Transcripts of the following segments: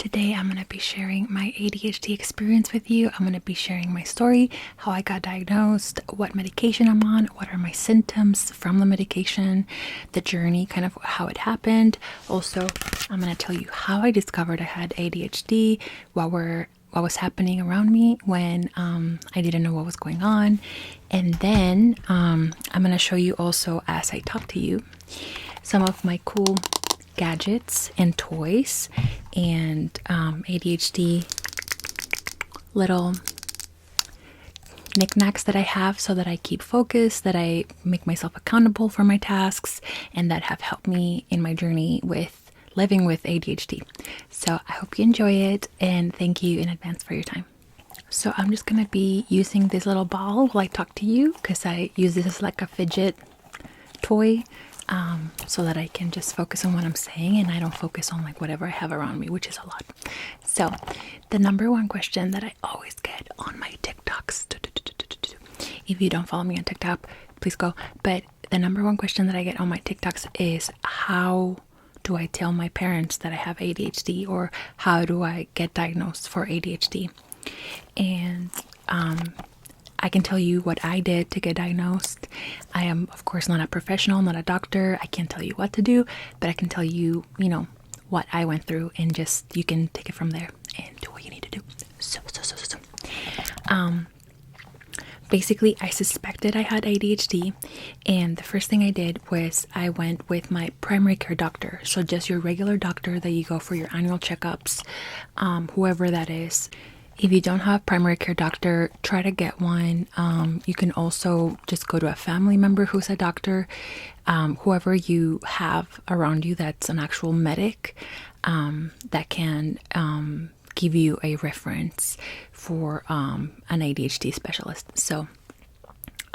Today I'm going to be sharing my ADHD experience with you. I'm going to be sharing my story, how I got diagnosed, what medication I'm on, what are my symptoms from the medication, the journey, kind of how it happened. Also, I'm going to tell you how I discovered I had ADHD, what was happening around me when I didn't know what was going on. And then I'm going to show you also, as I talk to you, some of my cool gadgets and toys and ADHD little knickknacks that I have so that I keep focused, that I make myself accountable for my tasks, and that have helped me in my journey with living with ADHD. So I hope you enjoy it, and thank you in advance for your time. So I'm just gonna be using this little ball while I talk to you, because I use this as like a fidget toy, so that I can just focus on what I'm saying and I don't focus on like whatever I have around me, which is a lot. So the number one question that I always get on my TikToks, if you don't follow me on TikTok, please go. But the number one question that I get on my TikToks is, how do I tell my parents that I have ADHD, or how do I get diagnosed for ADHD? And I can tell you what I did to get diagnosed. I am, of course, not a professional, not a doctor. I can't tell you what to do, but I can tell you, what I went through, and just you can take it from there and do what you need to do. So. Basically, I suspected I had ADHD, and the first thing I did was I went with my primary care doctor. So just your regular doctor that you go for your annual checkups, whoever that is. If you don't have primary care doctor, try to get one. You can also just go to a family member who's a doctor, whoever you have around you that's an actual medic, that can give you a reference for an ADHD specialist. So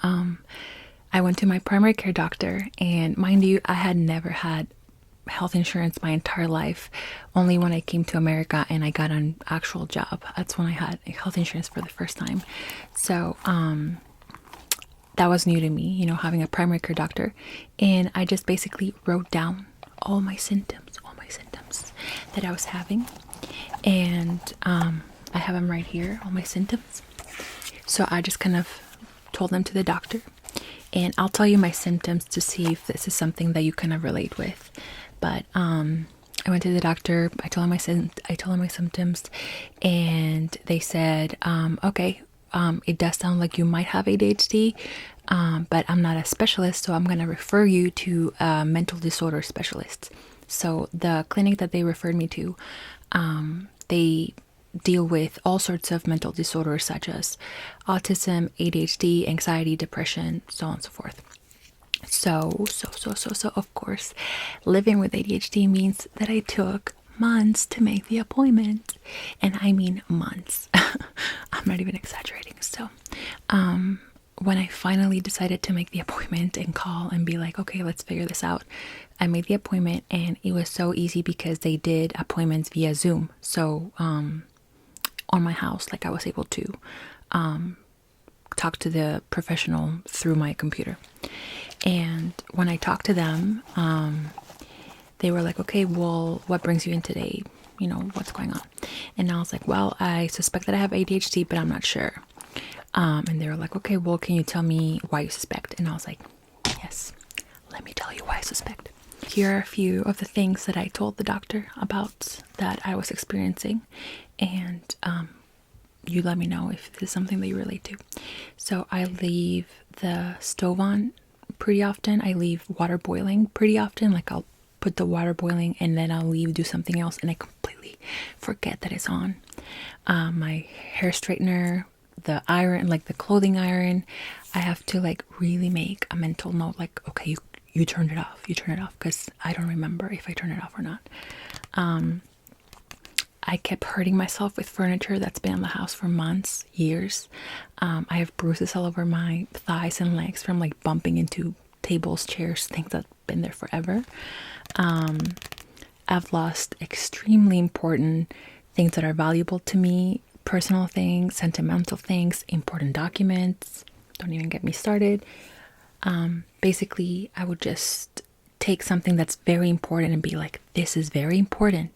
I went to my primary care doctor, and mind you, I had never had health insurance my entire life. Only when I came to America and I got an actual job, that's when I had health insurance for the first time. So that was new to me, having a primary care doctor. And I just basically wrote down all my symptoms that I was having, and I have them right here, all my symptoms. So I just kind of told them to the doctor, and I'll tell you my symptoms to see if this is something that you kind of relate with. But I went to the doctor. I told him my symptoms, and they said, okay, it does sound like you might have ADHD, but I'm not a specialist, so I'm going to refer you to a mental disorder specialist. So the clinic that they referred me to, they deal with all sorts of mental disorders such as autism, ADHD, anxiety, depression, so on and so forth. So, of course, living with ADHD means that I took months to make the appointment. And I mean months. I'm not even exaggerating. So, when I finally decided to make the appointment and call and be like, okay, let's figure this out, I made the appointment, and it was so easy because they did appointments via Zoom. So, on my house, like I was able to talk to the professional through my computer. And when I talked to them, they were like, okay, well, what brings you in today? What's going on? And I was like, well, I suspect that I have ADHD, but I'm not sure. And they were like, okay, well, can you tell me why you suspect? And I was like, yes, let me tell you why I suspect. Here are a few of the things that I told the doctor about that I was experiencing. And you let me know if this is something that you relate to. So I leave the stove on pretty often. I leave water boiling pretty often. Like I'll put the water boiling and then I'll do something else, and I completely forget that it's on. My hair straightener, the iron, like the clothing iron, I have to like really make a mental note, like, okay, you turned it off, because I don't remember if I turned it off or not. I kept hurting myself with furniture that's been in the house for months, years. I have bruises all over my thighs and legs from like bumping into tables, chairs, things that have been there forever. I've lost extremely important things that are valuable to me, personal things, sentimental things, important documents. Don't even get me started. Basically, I would just take something that's very important and be like, this is very important,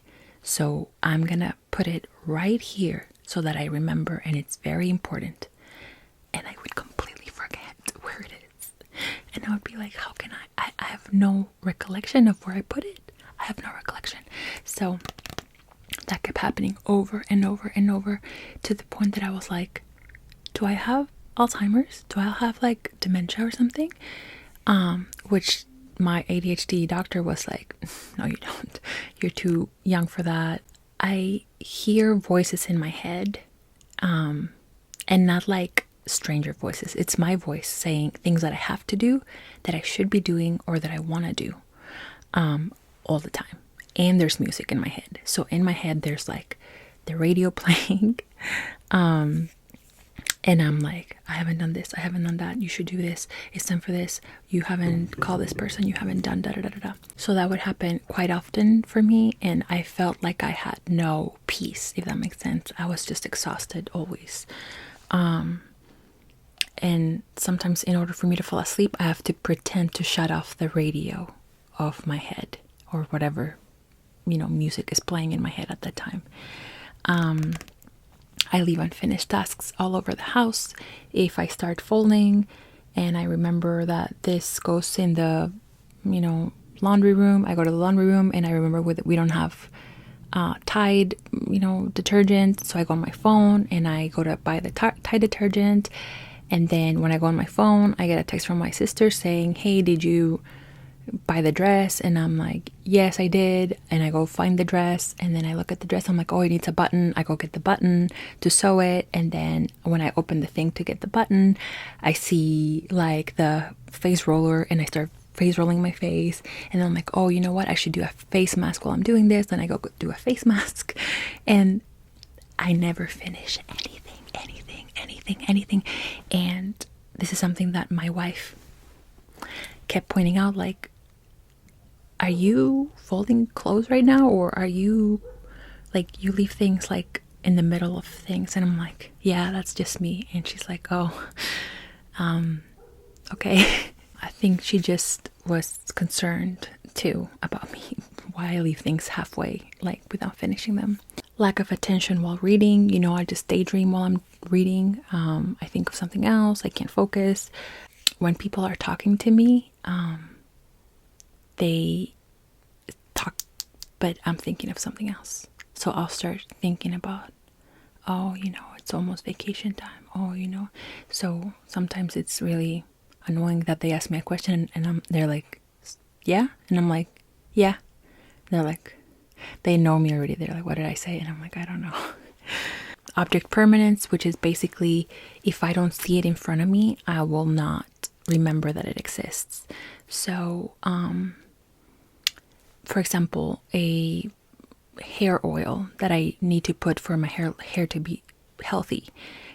So I'm gonna put it right here so that I remember, and it's very important. And I would completely forget where it is. And I would be like, how can I have no recollection of where I put it. I have no recollection. So that kept happening over and over and over, to the point that I was like, do I have Alzheimer's? Do I have like dementia or something? Which my ADHD doctor was like, no, you don't. You're too young for that. I hear voices in my head, and not like stranger voices. It's my voice saying things that I have to do, that I should be doing, or that I want to do, all the time. And there's music in my head. So in my head, there's like the radio playing. And I'm like, I haven't done this. I haven't done that. You should do this. It's time for this. You haven't called this person. You haven't done da da da da da. So that would happen quite often for me. And I felt like I had no peace, if that makes sense. I was just exhausted always. And sometimes in order for me to fall asleep, I have to pretend to shut off the radio of my head, or whatever, music is playing in my head at that time. I leave unfinished tasks all over the house. If I start folding and I remember that this goes in the, laundry room, I go to the laundry room and I remember we don't have Tide, detergent. So I go on my phone and I go to buy the Tide detergent. And then when I go on my phone, I get a text from my sister saying, hey, did you buy the dress? And I'm like, yes, I did. And I go find the dress, and then I look at the dress. I'm like, oh, it needs a button. I go get the button to sew it. And then when I open the thing to get the button, I see like the face roller, and I start face rolling my face. And then I'm like, oh, you know what? I should do a face mask while I'm doing this. Then I go do a face mask, and I never finish anything. And this is something that my wife kept pointing out, like, are you folding clothes right now, or are you like, you leave things like in the middle of things? And I'm like, yeah, that's just me. And she's like, oh, okay. I think she just was concerned too about me, why I leave things halfway, like without finishing them. Lack of attention while reading. I just daydream while I'm reading. I think of something else. I can't focus. When people are talking to me, they talk, but I'm thinking of something else. So I'll start thinking about, oh, it's almost vacation time. Oh, So sometimes it's really annoying that they ask me a question and they're like, yeah? And I'm like, yeah. They're like, they know me already. They're like, what did I say? And I'm like, I don't know. Object permanence, which is basically, if I don't see it in front of me, I will not remember that it exists. So, for example, a hair oil that I need to put for my hair to be healthy.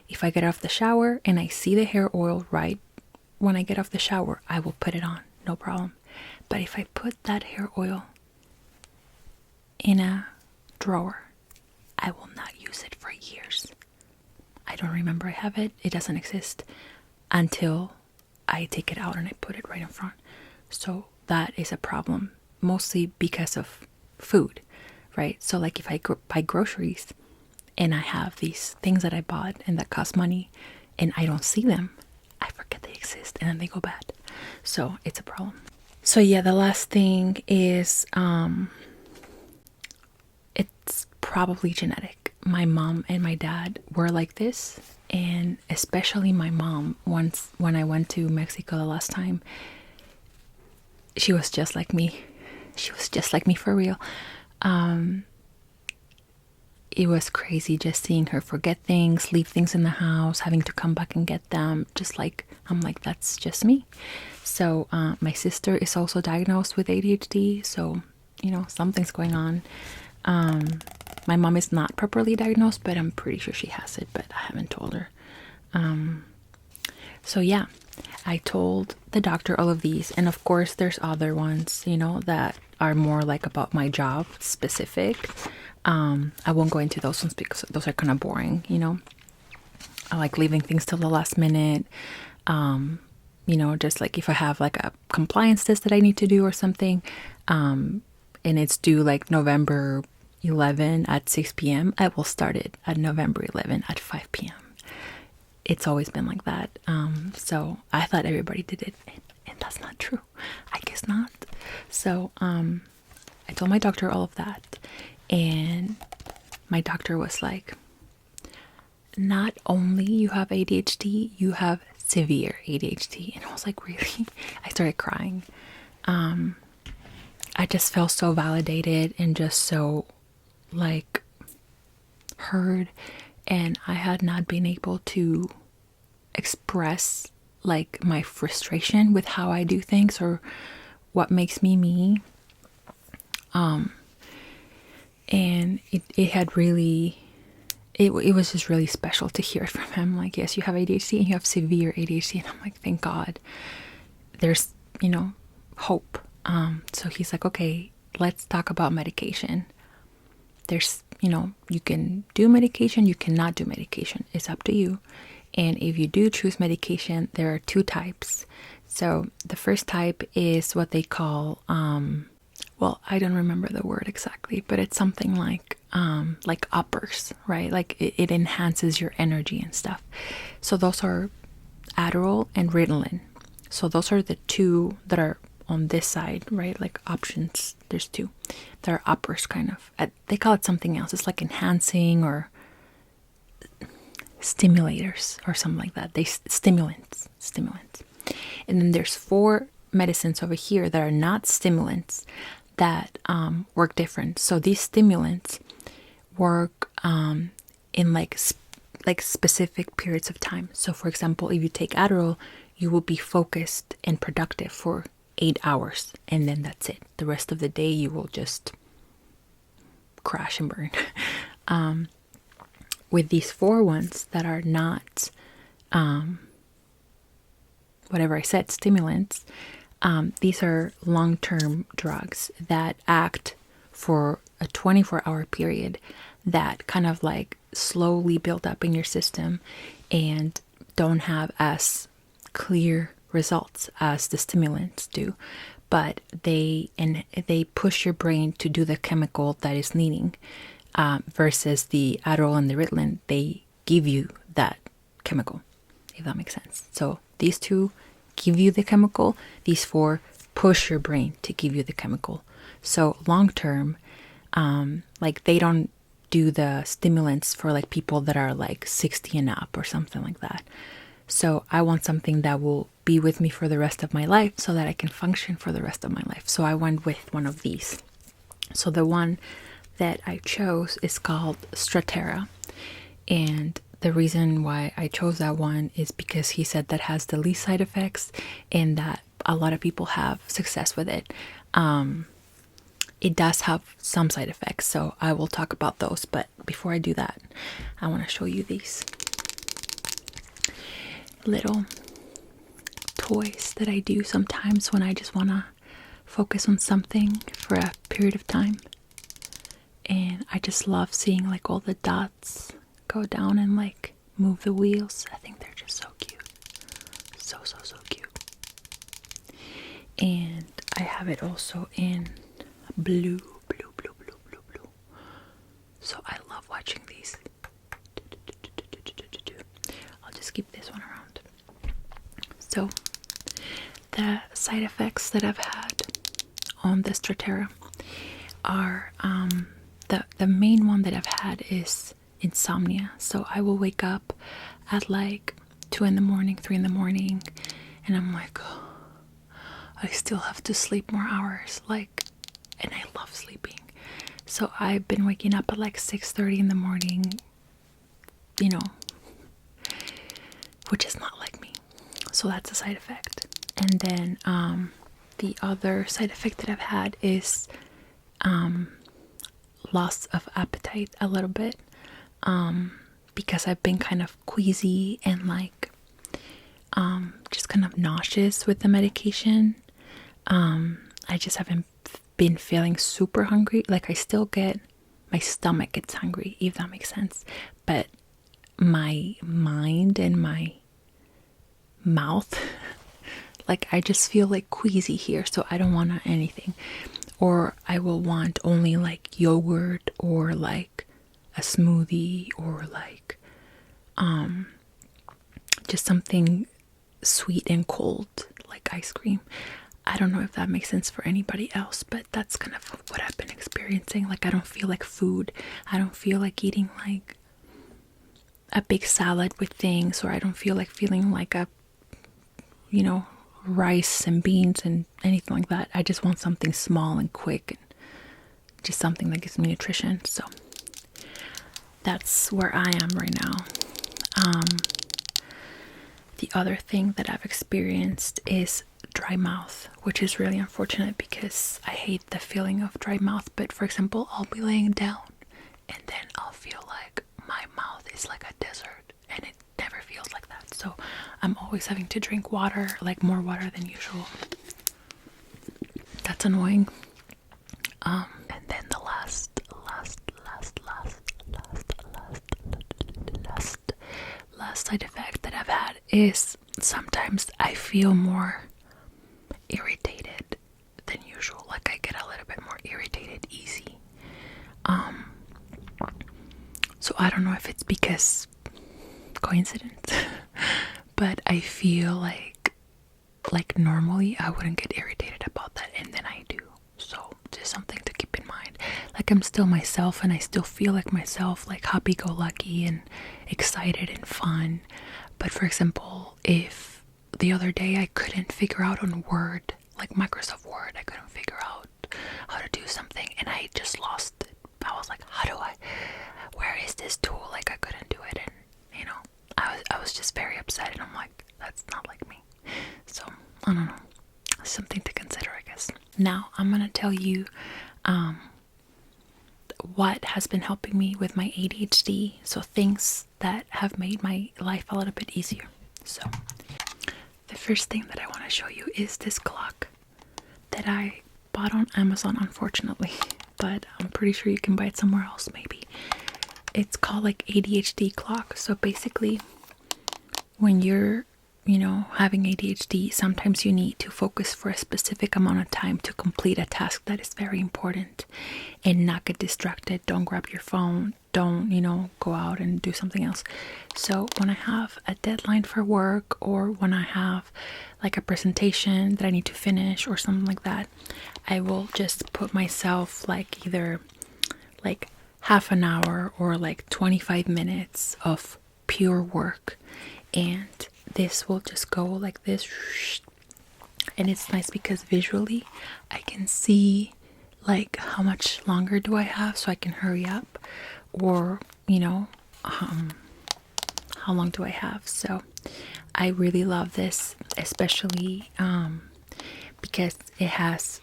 If I get off the shower and I see the hair oil right when I get off the shower, I will put it on, no problem. But if I put that hair oil in a drawer, I will not use it for years. I don't remember I have it. It doesn't exist until I take it out and I put it right in front. So that is a problem, mostly because of food, right? So like if I buy groceries and I have these things that I bought and that cost money and I don't see them, I forget they exist and then they go bad. So it's a problem. So yeah, the last thing is it's probably genetic. My mom and my dad were like this, and especially my mom, once when I went to Mexico the last time, she was just like me. She was just like me for real. It was crazy just seeing her forget things, leave things in the house, having to come back and get them. Just like, I'm like, that's just me. So my sister is also diagnosed with ADHD. So, something's going on. My mom is not properly diagnosed, but I'm pretty sure she has it, but I haven't told her. So yeah, I told the doctor all of these. And of course, there's other ones, that are more like about my job specific. I won't go into those ones because those are kind of boring, I like leaving things till the last minute. Just like if I have like a compliance test that I need to do or something, and it's due like November 11 at 6 p.m., I will start it at November 11 at 5 p.m. It's always been like that. So I thought everybody did it, and that's not true. I guess not. So I told my doctor all of that, and my doctor was like, not only you have ADHD, you have severe ADHD. And I was like, really? I started crying. I just felt so validated and just so like heard, and I had not been able to express like my frustration with how I do things or what makes me me. And it had really, it was just really special to hear it from him. Like, yes, you have ADHD and you have severe ADHD. And I'm like, thank God there's, hope. So he's like, okay, let's talk about medication. There's, you can do medication, you cannot do medication. It's up to you. And if you do choose medication, there are two types. So the first type is what they call, well, I don't remember the word exactly, but it's something like uppers, right? Like it enhances your energy and stuff. So those are Adderall and Ritalin. So those are the two that are on this side, right? Like options. There's two. That are uppers, kind of. They call it something else. It's like enhancing or stimulators or something like that. Stimulants. And then there's 4 medicines over here that are not stimulants that work different. So these stimulants work in like specific periods of time. So for example, if you take Adderall, you will be focused and productive for 8 hours, and then that's it. The rest of the day you will just crash and burn. With these 4 ones that are not whatever I said, stimulants, these are long-term drugs that act for a 24-hour period that kind of like slowly build up in your system and don't have as clear results as the stimulants do, but they push your brain to do the chemical that is needing, versus the Adderall and the Ritalin, they give you that chemical, if that makes sense. So these 2 give you the chemical, these 4 push your brain to give you the chemical. So long term, like they don't do the stimulants for like people that are like 60 and up or something like that. So I want something that will be with me for the rest of my life so that I can function for the rest of my life. So I went with one of these. So the one that I chose is called Strattera. And the reason why I chose that one is because he said that has the least side effects and that a lot of people have success with it. It does have some side effects, so I will talk about those. But before I do that, I want to show you these little toys that I do sometimes when I just want to focus on something for a period of time. And I just love seeing like all the dots go down and like move the wheels. I think they're just so cute. So cute. And I have it also in blue. So I love watching these. I'll just keep this one around. So the side effects that I've had on the Strattera are the main one that I've had is insomnia. So I will wake up at like 2 in the morning, 3 in the morning, and I'm like, oh, I still have to sleep more hours, like, and I love sleeping. So I've been waking up at like 6:30 in the morning, which is not like me. So that's a side effect. And then the other side effect that I've had is loss of appetite a little bit, because I've been kind of queasy and like just kind of nauseous with the medication. I just haven't been feeling super hungry. Like I still get, my stomach gets hungry, if that makes sense, but my mind and my mouth, like I just feel like queasy here, so I don't want anything. or I will want only like yogurt or like a smoothie or like just something sweet and cold like ice cream. I don't know if that makes sense for anybody else, but that's kind of what I've been experiencing. Like, I don't feel like food. I don't feel like eating like a big salad with things, or I don't feel like feeling like a, rice and beans and anything like that. I just want something small and quick and just something that gives me nutrition. So that's where I am right now. The other thing that I've experienced is dry mouth, which is really unfortunate because I hate the feeling of dry mouth. But for example, I'll be laying down and then I'll feel like my mouth is like a desert, and it never feels like that. So I'm always having to drink water, like more water than usual. That's annoying. And then the last side effect that I've had is sometimes I feel more irritated than usual. Like, I get a little bit more irritated easy. So I don't know if it's because coincidence, but I feel like normally I wouldn't get irritated about that, and then I do. So just something to keep in mind. Like, I'm still myself and I still feel like myself, like happy-go-lucky and excited and fun. But for example, if the other day I couldn't figure out on Word, like Microsoft Word, I couldn't figure out how to do something and I just lost it. I was like, where is this tool? Like, I couldn't do it. And I was just very upset, and I'm like, that's not like me. So I don't know, something to consider, I guess. Now I'm gonna tell you what has been helping me with my ADHD, so things that have made my life a little bit easier. So the first thing that I want to show you is this clock that I bought on Amazon, unfortunately, but I'm pretty sure you can buy it somewhere else maybe. It's called like ADHD clock. So basically, when you're having ADHD, sometimes you need to focus for a specific amount of time to complete a task that is very important and not get distracted. Don't grab your phone. Don't, go out and do something else. So when I have a deadline for work, or when I have like a presentation that I need to finish or something like that, I will just put myself like either like half an hour or like 25 minutes of pure work, and this will just go like this. And it's nice because visually I can see like how much longer do I have, so I can hurry up, or how long do I have. So I really love this, especially because it has,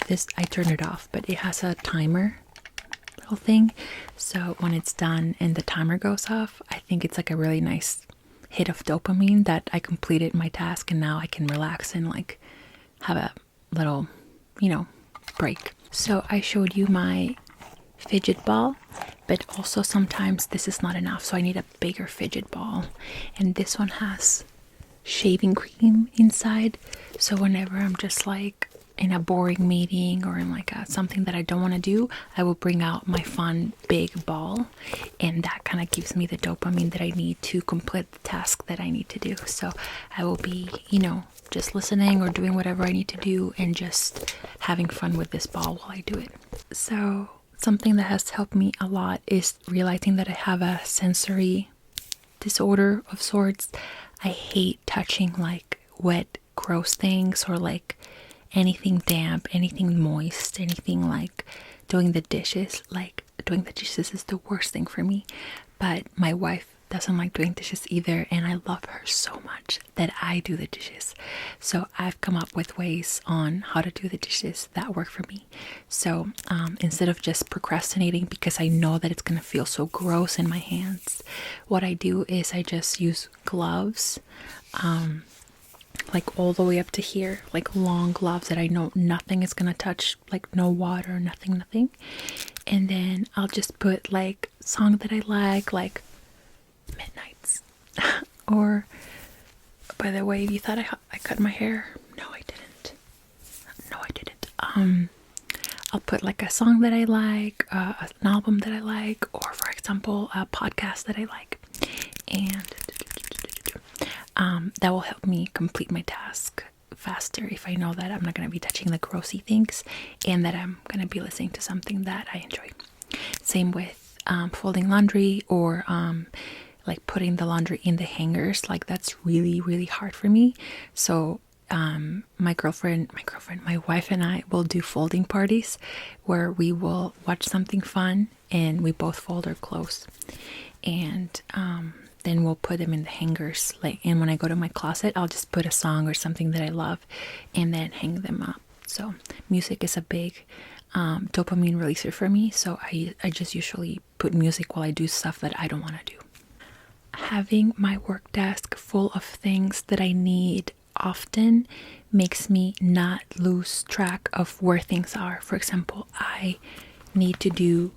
this I turned it off, but it has a timer little thing. So when it's done and the timer goes off, I think it's like a really nice hit of dopamine that I completed my task, and now I can relax and like have a little break. So I showed you my fidget ball, but also sometimes this is not enough, so I need a bigger fidget ball, and this one has shaving cream inside. So whenever I'm just like in a boring meeting or in like something that I don't want to do, I will bring out my fun big ball, and that kind of gives me the dopamine that I need to complete the task that I need to do. So I will be just listening or doing whatever I need to do and just having fun with this ball while I do it. So something that has helped me a lot is realizing that I have a sensory disorder of sorts. I hate touching like wet, gross things, or like anything damp, anything moist, anything like doing the dishes. Like, doing the dishes is the worst thing for me. But my wife doesn't like doing dishes either, and I love her so much that I do the dishes. So I've come up with ways on how to do the dishes that work for me. So instead of just procrastinating because I know that it's gonna feel so gross in my hands, what I do is I just use gloves, like all the way up to here, like long gloves that I know nothing is gonna touch, like no water, nothing. And then I'll just put like song that I like Midnights. Or, by the way, you thought I cut my hair? No, I didn't. I'll put like a song that I like, an album that I like, or for example, a podcast that I like. And that will help me complete my task faster if I know that I'm not going to be touching the grossy things and that I'm going to be listening to something that I enjoy. Same with folding laundry or like putting the laundry in the hangers. Like that's really, really hard for me. So my wife and I will do folding parties where we will watch something fun and we both fold our clothes. And then we'll put them in the hangers. And when I go to my closet, I'll just put a song or something that I love and then hang them up. So music is a big dopamine releaser for me. So I just usually put music while I do stuff that I don't want to do. Having my work desk full of things that I need often makes me not lose track of where things are. For example, I need to do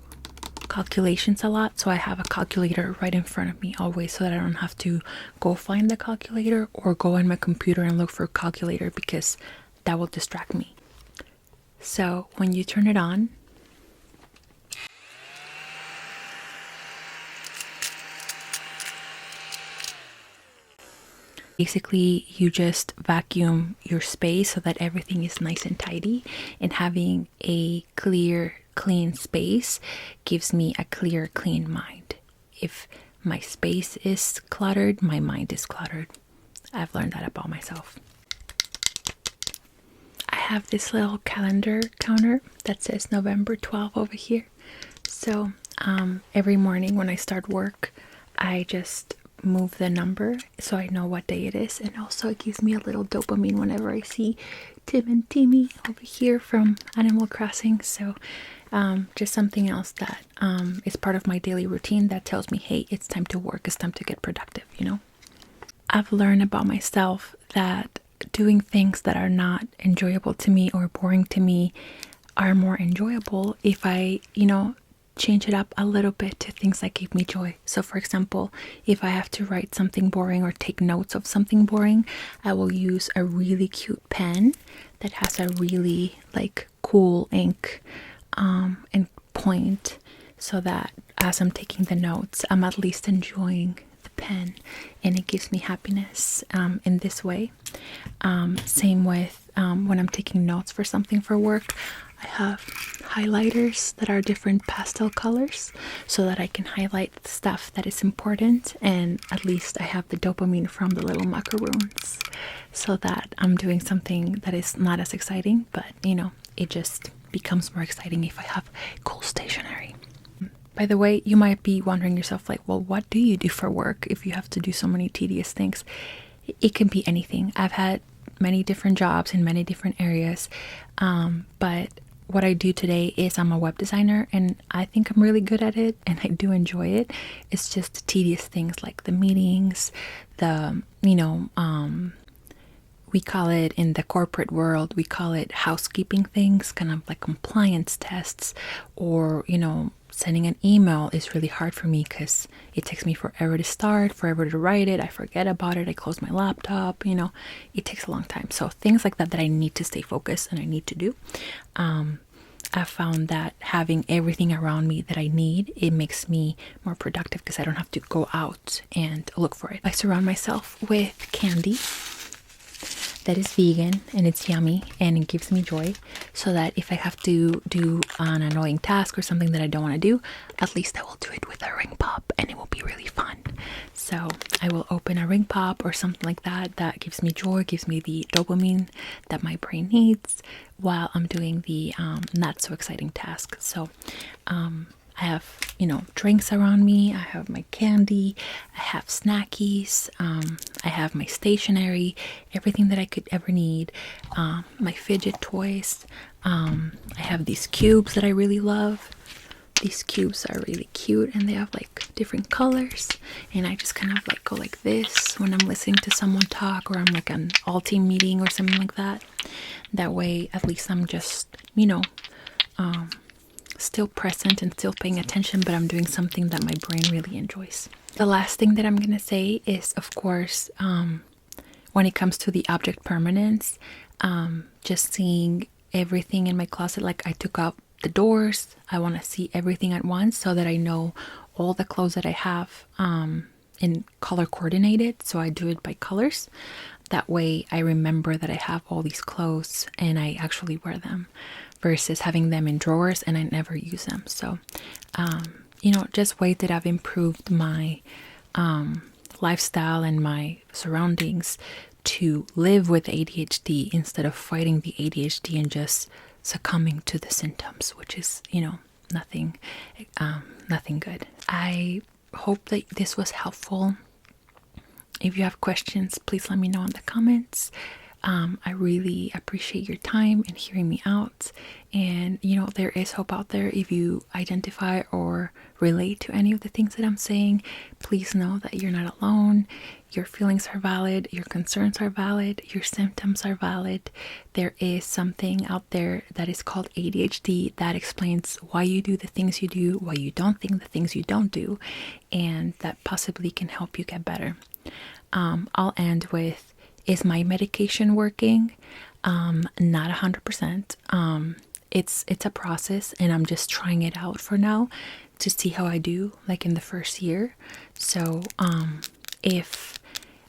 calculations a lot, so I have a calculator right in front of me always so that I don't have to go find the calculator or go on my computer and look for a calculator because that will distract me. So when you turn it on, basically you just vacuum your space so that everything is nice and tidy, and having a clear, clean space gives me a clear, clean mind. If my space is cluttered, my mind is cluttered. I've learned that about myself. I have this little calendar counter that says November 12 over here. So every morning when I start work, I just move the number so I know what day it is, and also it gives me a little dopamine whenever I see Tim and Timmy over here from Animal Crossing. So just something else that is part of my daily routine that tells me, hey, it's time to work, it's time to get productive, you know. I've learned about myself that doing things that are not enjoyable to me or boring to me are more enjoyable if I, change it up a little bit to things that give me joy. So for example, if I have to write something boring or take notes of something boring, I will use a really cute pen that has a really cool ink and point, so that as I'm taking the notes, I'm at least enjoying the pen and it gives me happiness in this way. Same with when I'm taking notes for something for work, I have highlighters that are different pastel colors so that I can highlight stuff that is important, and at least I have the dopamine from the little macaroons, so that I'm doing something that is not as exciting, but it just becomes more exciting if I have cool stationery. By the way, you might be wondering yourself, well, what do you do for work if you have to do so many tedious things? It can be anything. I've had many different jobs in many different areas, but what I do today is I'm a web designer, and I think I'm really good at it and I do enjoy it. It's just tedious things like the meetings, we call it in the corporate world, we call it housekeeping things, kind of like compliance tests, or sending an email is really hard for me because it takes me forever to start, forever to write it. I forget about it. I close my laptop, it takes a long time. So things like that I need to stay focused and I need to do. I found that having everything around me that I need, it makes me more productive because I don't have to go out and look for it. I surround myself with candy that is vegan and it's yummy and it gives me joy, so that if I have to do an annoying task or something that I don't want to do, at least I will do it with a ring pop and it will be really fun. So I will open a ring pop or something like that gives me joy, gives me the dopamine that my brain needs while I'm doing the not so exciting task. So I have, drinks around me. I have my candy. I have snackies. I have my stationery, everything that I could ever need. My fidget toys. I have these cubes that I really love. These cubes are really cute and they have different colors. And I just kind of go like this when I'm listening to someone talk, or I'm an all-team meeting or something like that. That way, at least I'm just, still present and still paying attention, but I'm doing something that my brain really enjoys. The last thing that I'm gonna say is, of course, when it comes to the object permanence, just seeing everything in my closet, I took up the doors. I want to see everything at once so that I know all the clothes that I have in color coordinated. So I do it by colors. That way I remember that I have all these clothes and I actually wear them versus having them in drawers and I never use them. So, just ways that I've improved my lifestyle and my surroundings to live with ADHD instead of fighting the ADHD and just succumbing to the symptoms, which is, nothing good. I hope that this was helpful. If you have questions, please let me know in the comments. I really appreciate your time and hearing me out. And, there is hope out there. If you identify or relate to any of the things that I'm saying, please know that you're not alone. Your feelings are valid. Your concerns are valid. Your symptoms are valid. There is something out there that is called ADHD that explains why you do the things you do, why you don't think the things you don't do, and that possibly can help you get better. I'll end with, is my medication working? Not 100%. It's a process and I'm just trying it out for now to see how I do, like in the first year. So if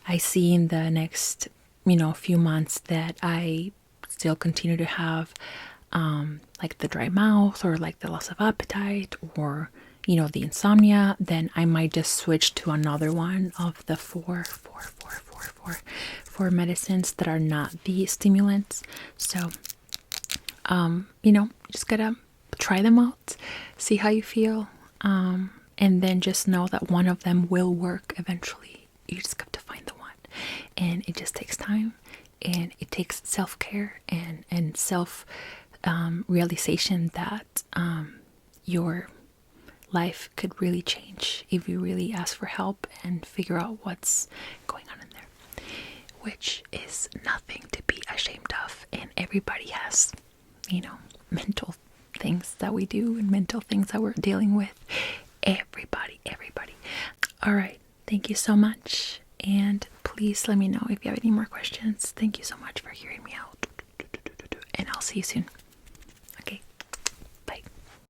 I see in the next few months that I still continue to have like the dry mouth or like the loss of appetite or the insomnia, then I might just switch to another one of the four medicines that are not the stimulants. So just gotta try them out, see how you feel, and then just know that one of them will work eventually. You just have to find the one, and it just takes time, and it takes self-care and self realization that your life could really change if you really ask for help and figure out what's going on in there, which is nothing to be ashamed of. And everybody has mental things that we do and mental things that we're dealing with. Everybody. All right, thank you so much, and please let me know if you have any more questions. Thank you so much for hearing me out, and I'll see you soon.